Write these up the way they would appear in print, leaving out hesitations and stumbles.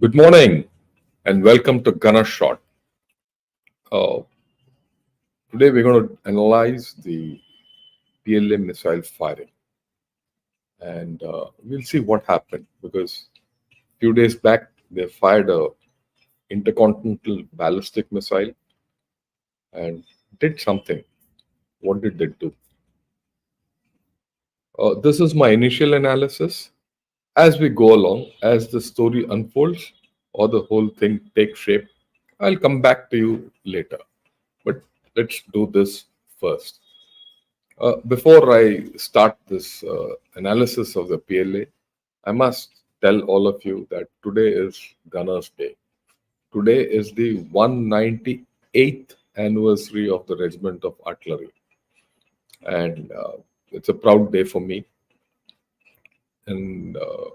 Good morning and welcome to Gunner Shot. Uh, Today we're going to analyze the PLA missile firing and we'll see what happened because a few days back they fired a intercontinental ballistic missile and did something. What did they do? This is my initial analysis. As we go along, as the story unfolds or the whole thing takes shape, I'll come back to you later. But let's do this first. Before I start this analysis of the PLA, I must tell all of you that today is Gunners Day. Today is the 198th anniversary of the Regiment of Artillery, and it's a proud day for me. And a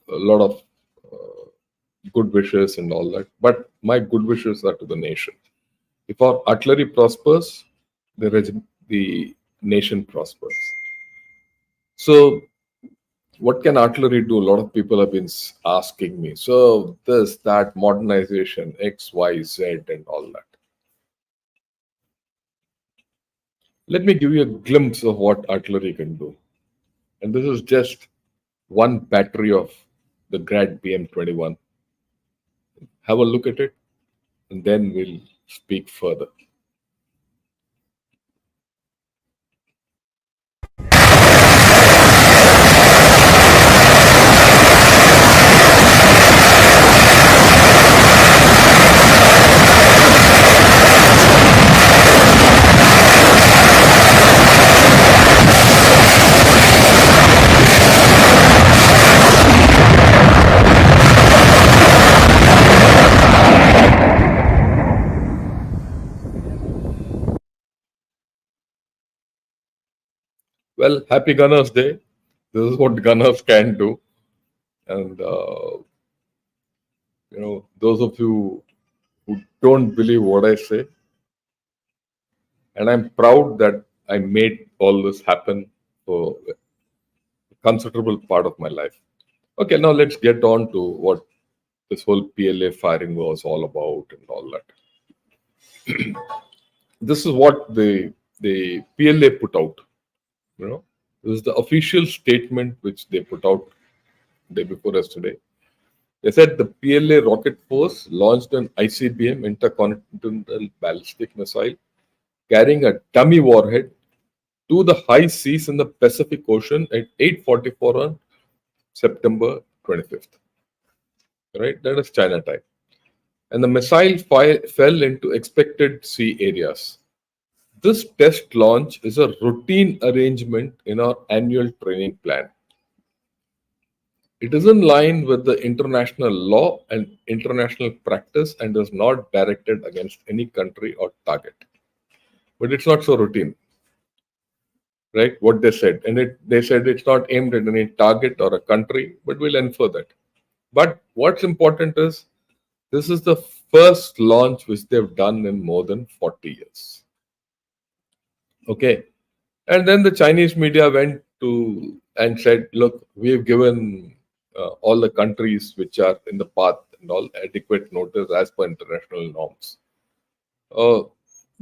lot of good wishes and all that. But my good wishes are to the nation. If our artillery prospers, the nation prospers. So, what can artillery do? A lot of people have been asking me. So, this, that, modernization, X, Y, Z, and all that. Let me give you a glimpse of what artillery can do. And this is just one battery of the Grad BM21. Have a look at it, and then we'll speak further. Well, happy Gunners Day. This is what Gunners can do. And, those of you who don't believe what I say, and I'm proud that I made all this happen for a considerable part of my life. Okay, now let's get on to what this whole PLA firing was all about and all that. This is what the PLA put out. This is the official statement which they put out day before yesterday. They said the PLA rocket force launched an ICBM, intercontinental ballistic missile, carrying a dummy warhead to the high seas in the Pacific Ocean at 8:44 on September 25th. Right, that is China time. And the missile fell into expected sea areas. This test launch is a routine arrangement in our annual training plan. It is in line with the international law and international practice and is not directed against any country or target. But it's not so routine, right? What they said. And they said it's not aimed at any target or a country, but we'll infer that. But what's important is this is the first launch which they've done in more than 40 years. Okay. And then the Chinese media went to and said, look, we've given all the countries which are in the path and all adequate notice as per international norms.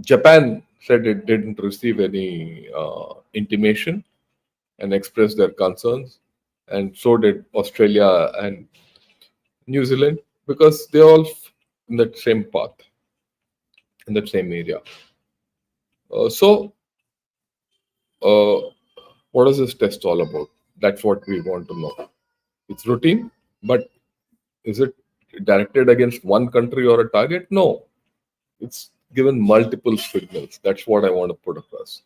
Japan said it didn't receive any intimation and expressed their concerns, and so did Australia and New Zealand because they're all in that same path, in that same area. So, what is this test all about? That's what we want to know. It's routine, but is it directed against one country or a target? No. It's given multiple signals. That's what I want to put across.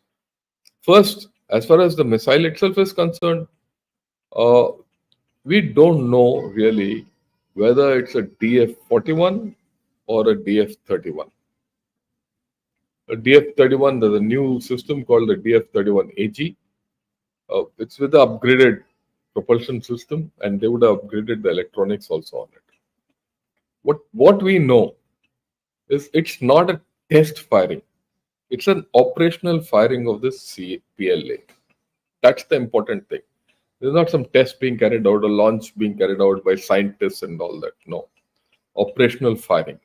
First, as far as the missile itself is concerned, we don't know really whether it's a DF-41 or a DF-31. A DF-31, there's a new system called the DF-31AG. It's with the upgraded propulsion system, and they would have upgraded the electronics also on it. What we know is it's not a test firing. It's an operational firing of the PLA. That's the important thing. There's not some test being carried out or launch being carried out by scientists and all that. No, operational firing.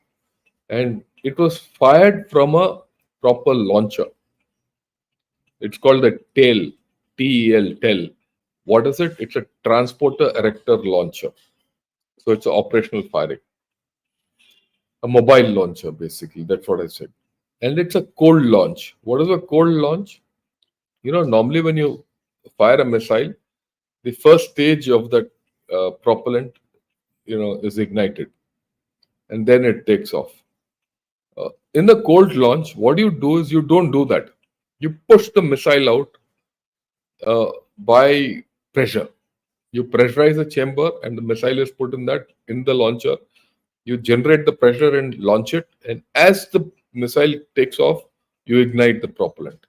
And it was fired from a proper launcher. It's called a TEL, TEL, TEL. What is it? It's a transporter erector launcher. So it's an operational firing, a mobile launcher, basically. That's what I said. And it's a cold launch. What is a cold launch? Normally when you fire a missile, the first stage of the propellant, is ignited, and then it takes off. In the cold launch, what you do is you don't do that. You push the missile out by pressure. You pressurize the chamber, and the missile is put in the launcher. You generate the pressure and launch it, and as the missile takes off, you ignite the propellant.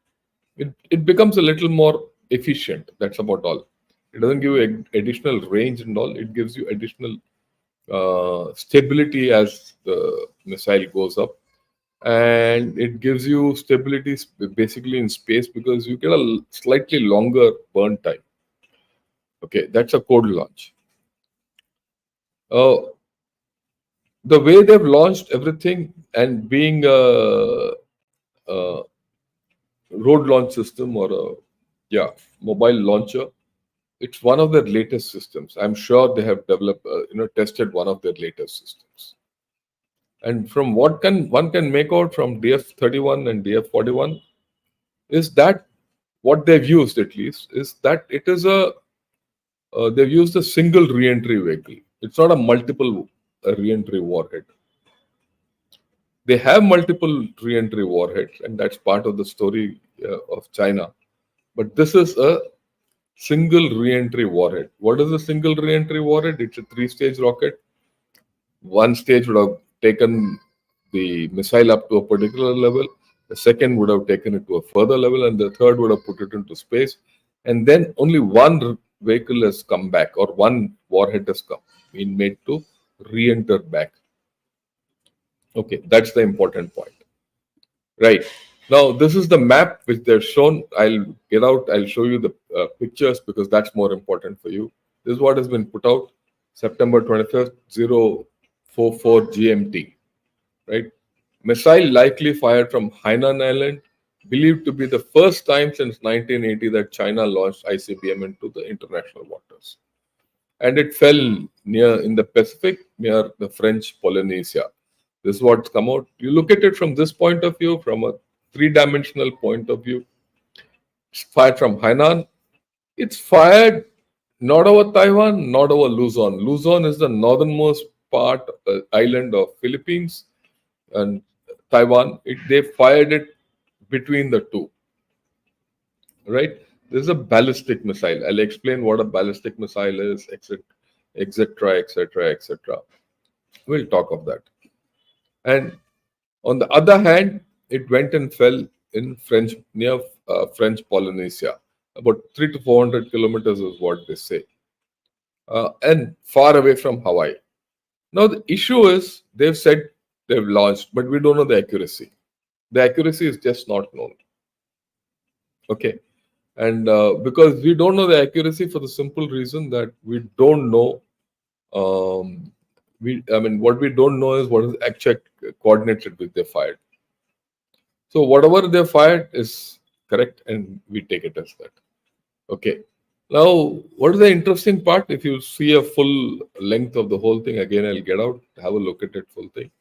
It becomes a little more efficient. That's about all. It doesn't give you additional range and all. It gives you additional stability as the missile goes up, and it gives you stability basically in space because you get a slightly longer burn time. Okay, that's a cold launch. The way they've launched everything and being a road launch system or mobile launcher, it's one of their latest systems. I'm sure they have developed, tested one of their latest systems. And from what one can make out from DF-31 and DF-41 is that what they've used, at least, is that it is they've used a single re-entry vehicle. It's not a multiple re-entry warhead. They have multiple re-entry warheads, and that's part of the story of China. But this is a single re-entry warhead. What is a single re-entry warhead? It's a 3-stage rocket. One stage would have taken the missile up to a particular level. The second would have taken it to a further level, and the third would have put it into space. And then only one vehicle has come back, or one warhead has been made to re-enter back. Okay, that's the important point. Right. Now, this is the map which they've shown. I'll show you the pictures because that's more important for you. This is what has been put out September 25th, 044 GMT. Right. Missile likely fired from Hainan Island, believed to be the first time since 1980 that China launched ICBM into the international waters. And it fell in the Pacific near the French Polynesia. This is what's come out. You look at it from this point of view, from a 3-dimensional point of view. It's fired from Hainan. It's fired not over Taiwan, not over Luzon. Luzon is the northernmost part, island of Philippines, and Taiwan. They fired it between the two. Right? This is a ballistic missile. I'll explain what a ballistic missile is, etc., etc., etc. We'll talk of that. And on the other hand, it went and fell in near French Polynesia. About 300 to 400 kilometers is what they say. And far away from Hawaii. Now, the issue is they've said they've launched, but we don't know the accuracy. The accuracy is just not known. Okay. And because we don't know the accuracy for the simple reason that we don't know what we don't know is what is the actual coordinates at which they fired. So whatever they fired is correct, and we take it as that. Okay. Now, what is the interesting part? If you see a full length of the whole thing, again, I'll get out, have a look at it, full thing.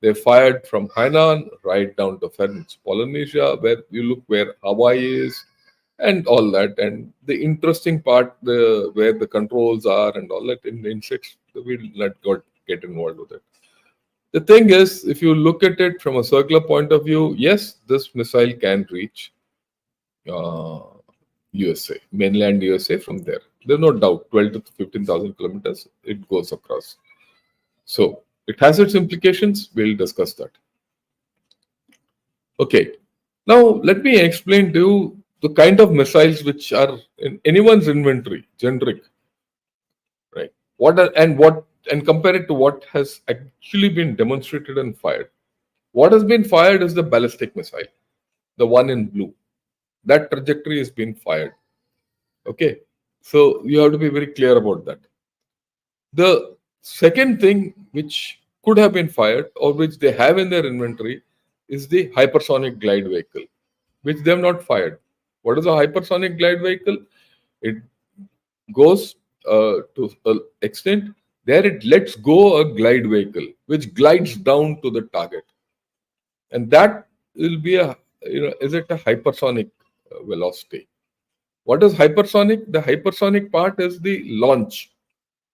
They fired from Hainan right down to French Polynesia, where you look where Hawaii is, and all that. And the interesting part, where the controls are and all that in insects, we'll not get involved with it. The thing is, if you look at it from a circular point of view, yes, this missile can reach USA, mainland USA from there. There's no doubt, 12 to 15,000 kilometers, it goes across. So it has its implications. We'll discuss that. Okay. Now, let me explain to you the kind of missiles which are in anyone's inventory, generic, right? And compare it to what has actually been demonstrated and fired. What has been fired is the ballistic missile, the one in blue. That trajectory has been fired. Okay. So you have to be very clear about that. The second thing which could have been fired or which they have in their inventory is the hypersonic glide vehicle, which they have not fired. What is a hypersonic glide vehicle? It goes to an extent, there it lets go a glide vehicle which glides down to the target, and that will be a, is it a hypersonic velocity? What is hypersonic? The hypersonic part is the launch.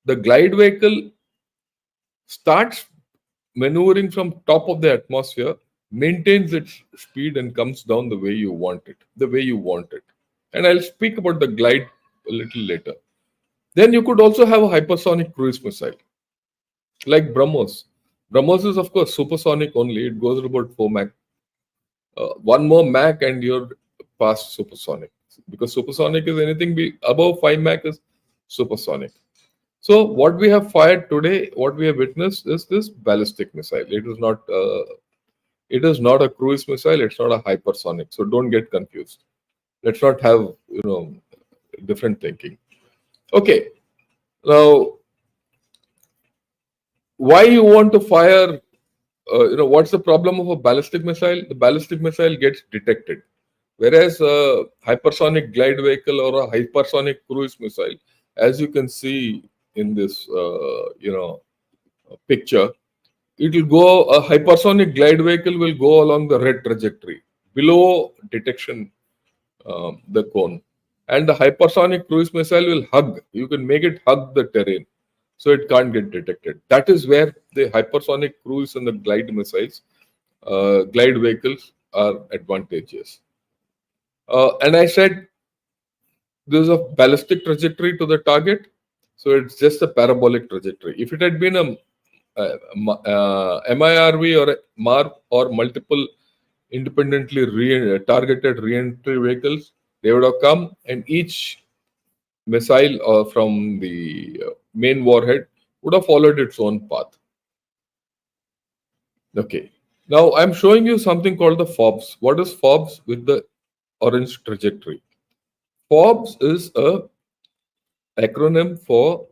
The glide vehicle starts maneuvering from top of the atmosphere, maintains its speed and comes down the way you want it. And I'll speak about the glide a little later. Then you could also have a hypersonic cruise missile like BrahMos. BrahMos is of course supersonic only. It goes at about 4 Mach. One more Mach and you're past supersonic. Because supersonic is anything above 5 Mach is supersonic. So what we have fired today, what we have witnessed is this ballistic missile. It is not a cruise missile. It's not a hypersonic. So don't get confused. Let's not have different thinking. Okay. Now, why you want to fire? What's the problem of a ballistic missile? The ballistic missile gets detected, whereas a hypersonic glide vehicle or a hypersonic cruise missile, as you can see in this, picture, it will go. A hypersonic glide vehicle will go along the red trajectory below detection, the cone, and the hypersonic cruise missile will hug. You can make it hug the terrain, so it can't get detected. That is where the hypersonic cruise and the glide missiles, glide vehicles are advantageous. And I said there's a ballistic trajectory to the target, so it's just a parabolic trajectory. If it had been a MIRV or a MAR or multiple independently targeted re-entry vehicles, they would have come and each missile from the main warhead would have followed its own path. Okay. Now I'm showing you something called the FOBS. What is FOBS with the orange trajectory? FOBS is a acronym for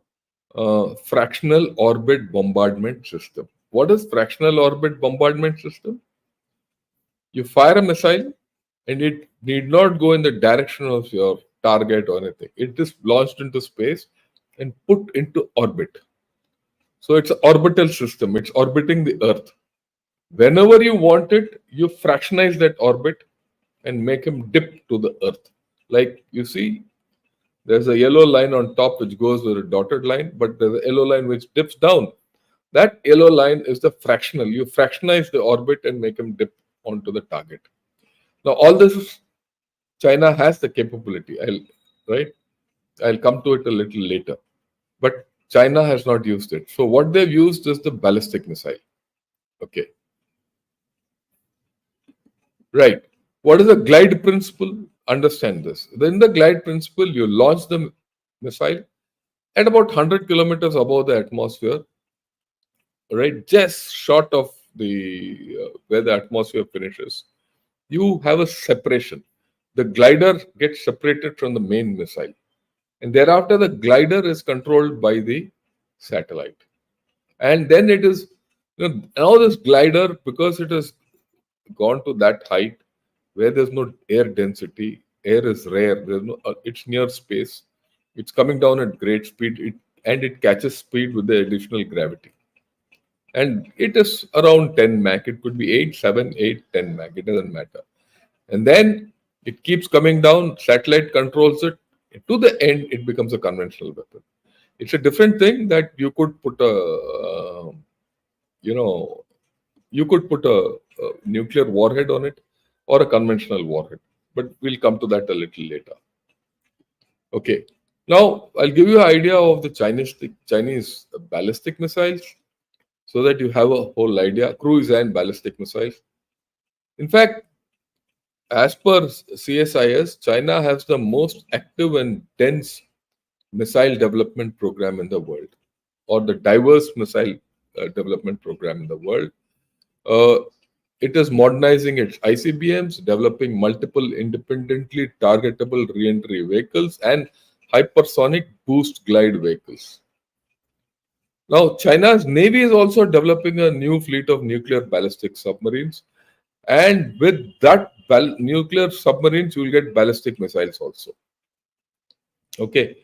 fractional orbit bombardment system. What is fractional orbit bombardment system? You fire a missile and it need not go in the direction of your target or anything. It is launched into space and put into orbit. So it's an orbital system. It's orbiting the Earth. Whenever you want it, you fractionize that orbit and make him dip to the Earth. Like you see, there's a yellow line on top which goes with a dotted line, but there's a yellow line which dips down. That yellow line is the fractional. You fractionize the orbit and make him dip onto the target. Now, all this is, China has the capability. I'll come to it a little later. But China has not used it. So what they've used is the ballistic missile. Okay. Right. What is the glide principle? Understand this. In the glide principle, you launch the missile at about 100 kilometers above the atmosphere, right? Just short of the where the atmosphere finishes. You have a separation. The glider gets separated from the main missile. And thereafter, the glider is controlled by the satellite. And then it is, now this glider, because it has gone to that height where there's no air density, air is rare, there's no, it's near space, it's coming down at great speed, and it catches speed with the additional gravity. And it is around 10 Mach. It could be 8, 7, 8, 10 Mach. It doesn't matter. And then it keeps coming down. Satellite controls it. To the end, it becomes a conventional weapon. It's a different thing that you could put a, nuclear warhead on it or a conventional warhead. But we'll come to that a little later. Okay. Now, I'll give you an idea of the Chinese ballistic missiles so that you have a whole idea, cruise and ballistic missiles. In fact, as per CSIS, China has the most active and dense missile development program in the world, or the diverse missile development program in the world. It is modernizing its ICBMs, developing multiple independently targetable re-entry vehicles, and hypersonic boost glide vehicles. Now, China's Navy is also developing a new fleet of nuclear ballistic submarines. And with that nuclear submarines, you will get ballistic missiles also. Okay,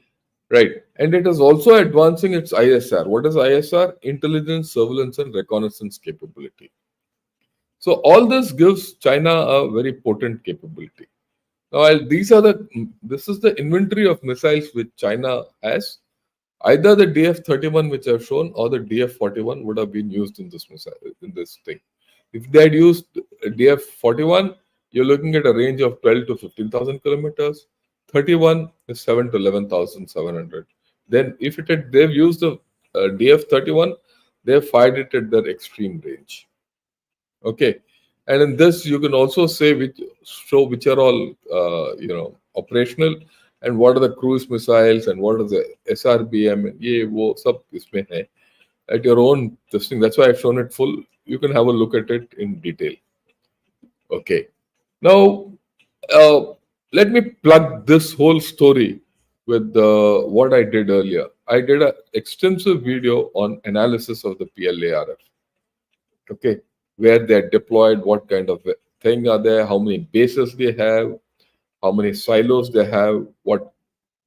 right. And it is also advancing its ISR. What is ISR? Intelligence, surveillance, and reconnaissance capability. So all this gives China a very potent capability. Now, this is the inventory of missiles which China has. Either the DF-31 which I've shown or the DF-41 would have been used in this missile, in this thing. If they had used DF-41, you're looking at a range of 12 to 15,000 kilometers. 31 is 7 to 11,700. Then if they've used the DF-31, they've fired it at their extreme range. Okay, and in this you can also say which are all operational, and what are the cruise missiles and what are the SRBM and ye wo sab isme hai at your own this thing. That's why I've shown it full. You can have a look at it in detail. Okay, now let me plug this whole story with what I did earlier. I did an extensive video on analysis of the PLARF. Okay, where they're deployed, what kind of thing are there, how many bases they have, how many silos they have, what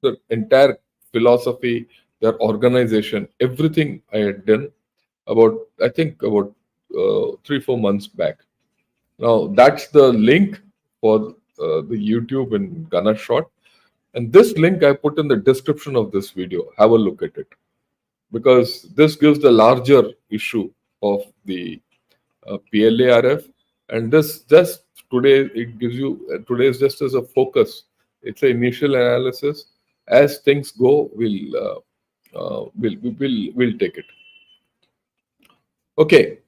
the entire philosophy, their organization, everything I had done about 3-4 months back. Now that's the link for the YouTube in Gunner Shot, and this link I put in the description of this video. Have a look at it, because this gives the larger issue of the PLARF, and this just today it gives you today is just as a focus. It's an initial analysis. As things go, we'll take it. Okay.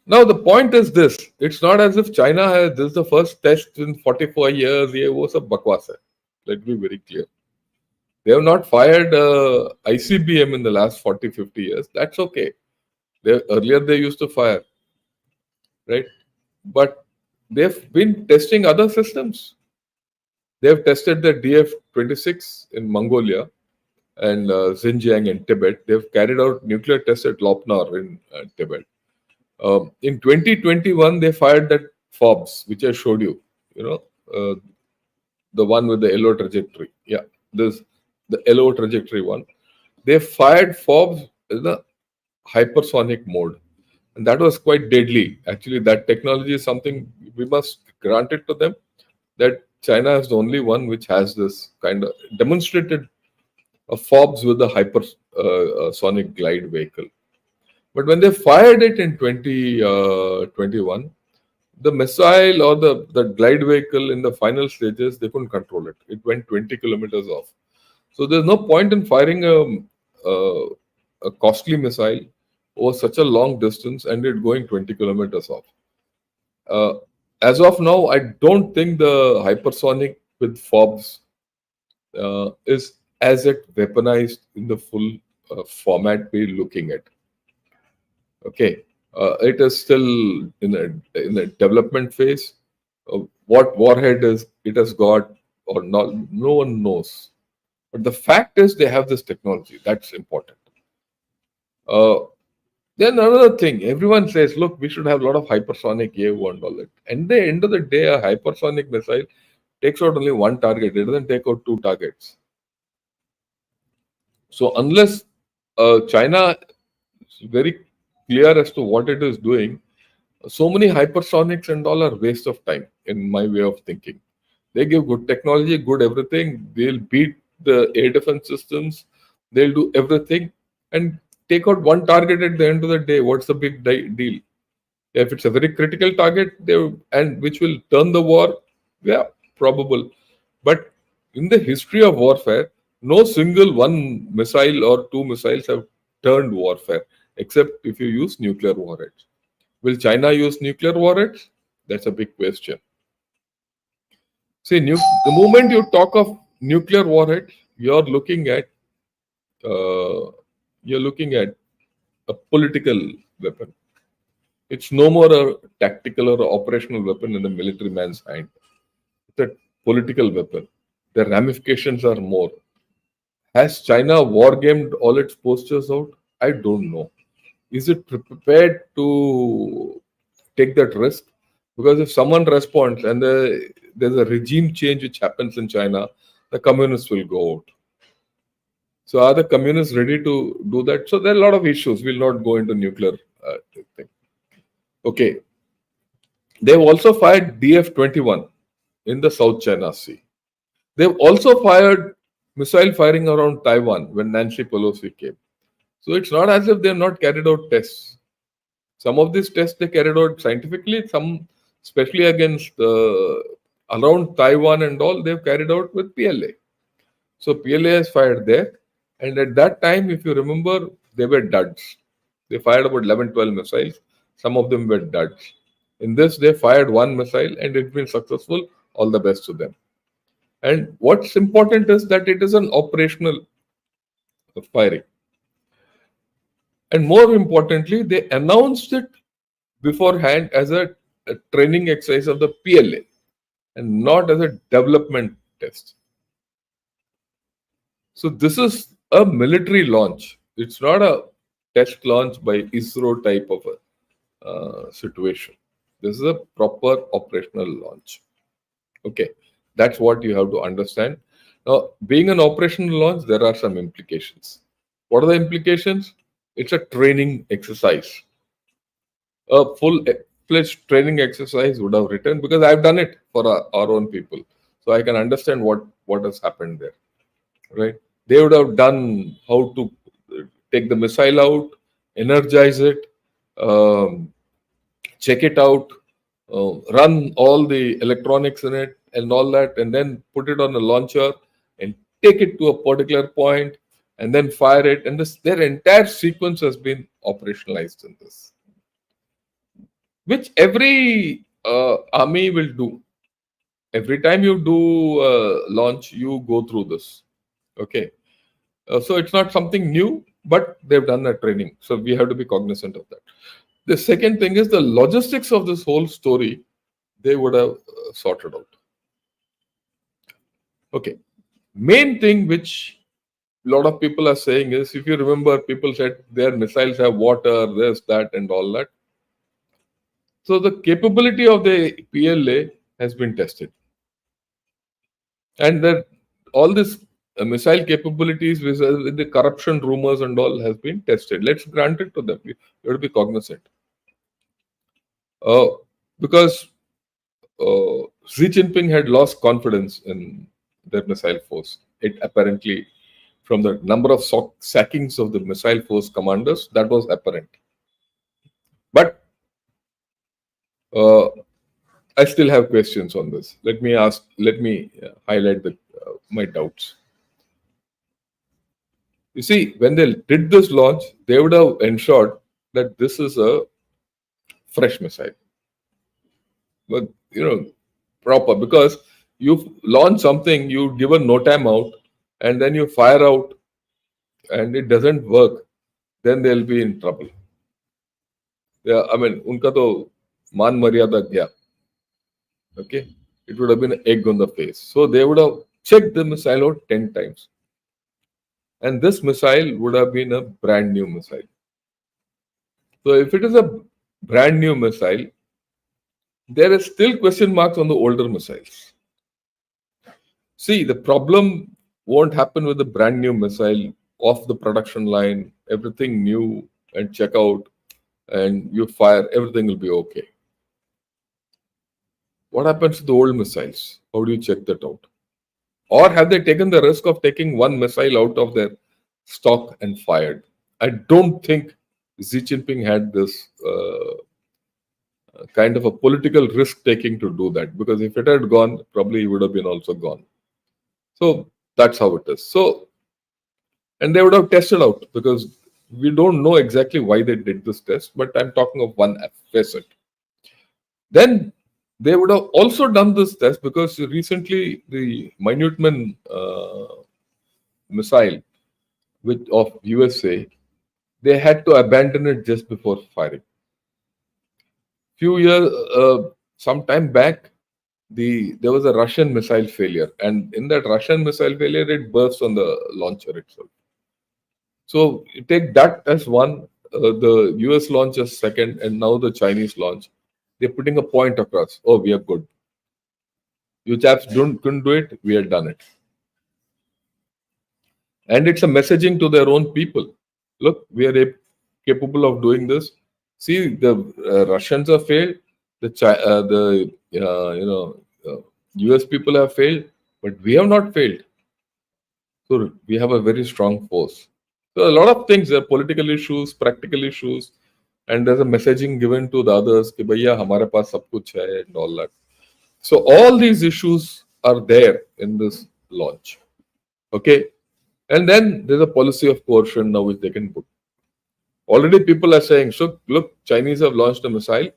Now the point is this: it's not as if China has this is the first test in 44 years. It was a bakwas hai. Let's be very clear. They have not fired ICBM in the last 40-50 years. That's okay. Earlier they used to fire, right? But they've been testing other systems. They have tested the DF-26 in Mongolia and Xinjiang in Tibet. They've carried out nuclear tests at Lopnar in Tibet. In 2021, they fired that FOBS, which I showed you. The one with the yellow trajectory. Yeah, the yellow trajectory one. They fired FOBS in the hypersonic mode. And that was quite deadly. Actually, that technology is something we must grant it to them, that China is the only one which has this kind of demonstrated a FOBS with a hypersonic glide vehicle. But when they fired it in 2021, the missile or the glide vehicle in the final stages, they couldn't control it. It went 20 kilometers off. So there's no point in firing a costly missile over such a long distance and it going 20 kilometers off. As of now, I don't think the hypersonic with FOBS is as yet weaponized in the full format we're looking at. Okay, it is still in a development phase. What warhead it has got or not, no one knows. But the fact is they have this technology. That's important. Then another thing, everyone says, look, we should have a lot of hypersonic AO and all that. And at the end of the day, a hypersonic missile takes out only one target. It doesn't take out two targets. So unless China is very clear as to what it is doing, so many hypersonics and all are waste of time, in my way of thinking. They give good technology, good everything. They'll beat the air defense systems. They'll do everything and take out one target at the end of the day. What's the big deal? If it's a very critical target, and which will turn the war, yeah, probable. But in the history of warfare, no single one missile or two missiles have turned warfare, except if you use nuclear warheads. Will China use nuclear warheads? That's a big question. See, the moment you talk of nuclear warheads, you're looking at a political weapon. It's no more a tactical or operational weapon in the military man's hand. It's a political weapon. The ramifications are more. Has China war gamed all its posters out? I don't know. Is it prepared to take that risk? Because if someone responds and there's a regime change which happens in China, the communists will go out. So are the communists ready to do that? So there are a lot of issues. We'll not go into nuclear thing. Okay. They've also fired DF-21 in the South China Sea. They've also fired missile firing around Taiwan when Nancy Pelosi came. So it's not as if they have not carried out tests. Some of these tests they carried out scientifically, some especially against around Taiwan and all, they've carried out with PLA. So PLA has fired there. And at that time, if you remember, they were duds. They fired about 11, 12 missiles. Some of them were duds. In this, they fired one missile and it's been successful. All the best to them. And what's important is that it is an operational firing. And more importantly, they announced it beforehand as a training exercise of the PLA and not as a development test. So this is a military launch. It's not a test launch by ISRO type of a situation. This is a proper operational launch. Okay, that's what you have to understand. Now, being an operational launch, there are some implications. What are the implications? It's a training exercise. A full-fledged training exercise would have written, because I've done it for our own people. So I can understand what has happened there, right? They would have done how to take the missile out, energize it, check it out, run all the electronics in it and all that, and then put it on a launcher and take it to a particular point and then fire it. And their entire sequence has been operationalized in this, which every army will do. Every time you do launch, you go through this. Okay. So it's not something new, but they've done a training. So we have to be cognizant of that. The second thing is the logistics of this whole story, they would have sorted out. Okay. Main thing which a lot of people are saying is, if you remember, people said their missiles have water, this, that, and all that. So the capability of the PLA has been tested. And that all this missile capabilities with the corruption rumors and all has been tested. Let's grant it to them. You have to be cognizant. Because Xi Jinping had lost confidence in their missile force. It apparently, from the number of sackings of the missile force commanders, that was apparent. But I still have questions on this. Let me highlight my doubts. You see, when they did this launch, they would have ensured that this is a fresh missile. But, proper, because you launch something, you give a no time out, and then you fire out, and it doesn't work, then they'll be in trouble. Yeah, I mean, unka to मान मर्यादा गया. Okay, it would have been an egg on the face. So they would have checked the missile out 10 times. And this missile would have been a brand new missile. So if it is a brand new missile, there is still question marks on the older missiles. See, the problem won't happen with the brand new missile off the production line, everything new, and check out, and you fire, everything will be okay. What happens to the old missiles? How do you check that out? Or have they taken the risk of taking one missile out of their stock and fired? I don't think Xi Jinping had this kind of a political risk taking to do that, because if it had gone, probably he would have been also gone. So that's how it is. So, and they would have tested out, because we don't know exactly why they did this test, but I'm talking of one facet. Then they would have also done this test because recently the Minuteman missile of USA, they had to abandon it just before firing. Some time back, there was a Russian missile failure, and in that Russian missile failure, it burst on the launcher itself. So you take that as one, the US launch as second, and now the Chinese launch. They're putting a point across. Oh, we are good. You chaps couldn't do it. We have done it, and it's a messaging to their own people. Look, we are capable of doing this. See, the Russians have failed. US people have failed, but we have not failed. So we have a very strong force. So a lot of things, there are political issues, practical issues, and there's a messaging given to the others कि भैया हमारे पास सब कुछ है and all that. So all these issues are there in this launch. Okay, and then there's a policy of coercion now which they can put. Already people are saying, so look, Chinese have launched a missile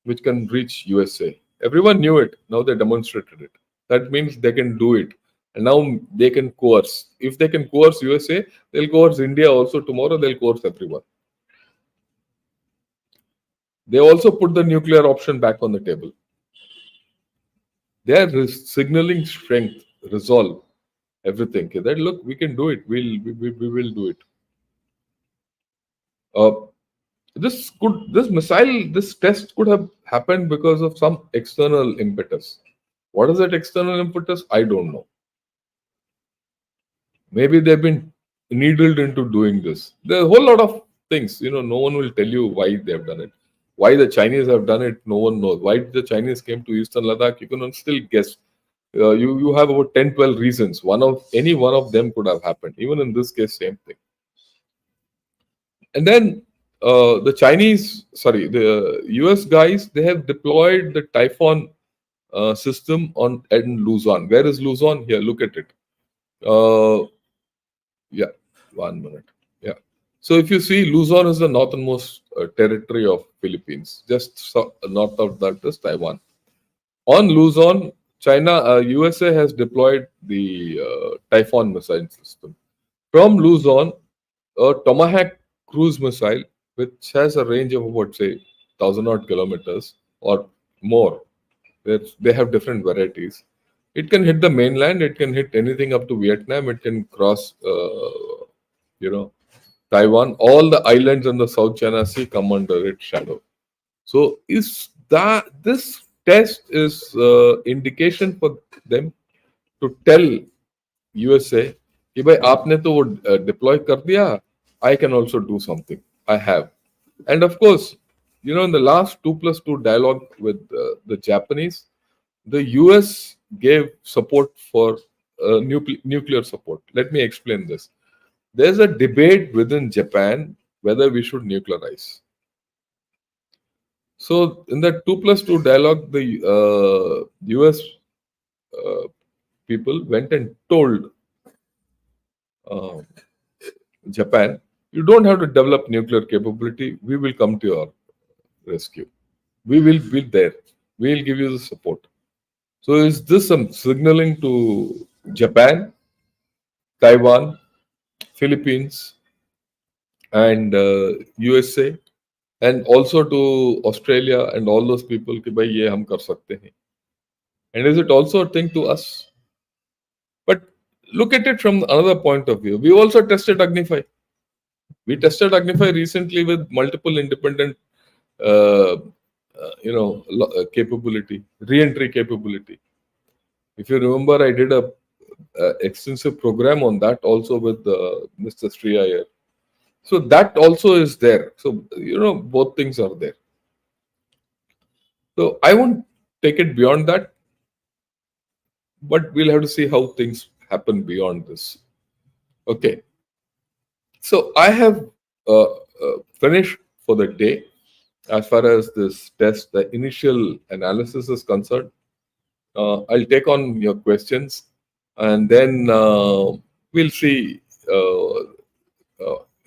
which can reach USA. Everyone knew it. Now they demonstrated it. That means they can do it. And now they can coerce. If they can coerce USA, they'll coerce India also tomorrow. They'll coerce everyone. They also put the nuclear option back on the table. They are signaling strength, resolve, everything. That look, we can do it. We will do it. This test could have happened because of some external impetus. What is that external impetus? I don't know. Maybe they've been needled into doing this. There's a whole lot of things. No one will tell you why they've done it. Why the Chinese have done it, no one knows. Why the Chinese came to Eastern Ladakh, you can still guess. You have about 10, 12 reasons. Any one of them could have happened. Even in this case, same thing. And then the US guys, they have deployed the Typhoon system in Luzon. Where is Luzon? Here, look at it. Yeah, 1 minute. Yeah. So if you see, Luzon is the northernmost territory of Philippines. Just north of that is Taiwan. On Luzon, USA has deployed the Typhoon missile system. From Luzon, a Tomahawk cruise missile, which has a range of about, say, 1,000 odd kilometers or more. They have different varieties. It can hit the mainland. It can hit anything up to Vietnam. It can cross, Taiwan. All the islands in the South China Sea come under its shadow. So, this test is indication for them to tell USA कि भाई आपने तो वो deploy कर दिया. I can also do something. I have. And of course, in the last 2+2 dialogue with the Japanese, the US gave support for nuclear support. Let me explain this. There's a debate within Japan whether we should nuclearize. So in that 2+2 dialogue, the US people went and told Japan, you don't have to develop nuclear capability. We will come to your rescue. We will be there. We will give you the support. So is this some signaling to Japan, Taiwan, Philippines, and USA, and also to Australia and all those people कि भाई ये हम कर सकते हैं. And is it also a thing to us? But look at it from another point of view. We also tested Agnify. We tested Agnify recently with multiple independent, capability, re-entry capability. If you remember, I did a extensive program on that also with Mr. Sri Iyer. So that also is there. So, both things are there. So I won't take it beyond that, but we'll have to see how things happen beyond this. Okay. So I have finished for the day as far as this test, the initial analysis is concerned. I'll take on your questions and then we'll see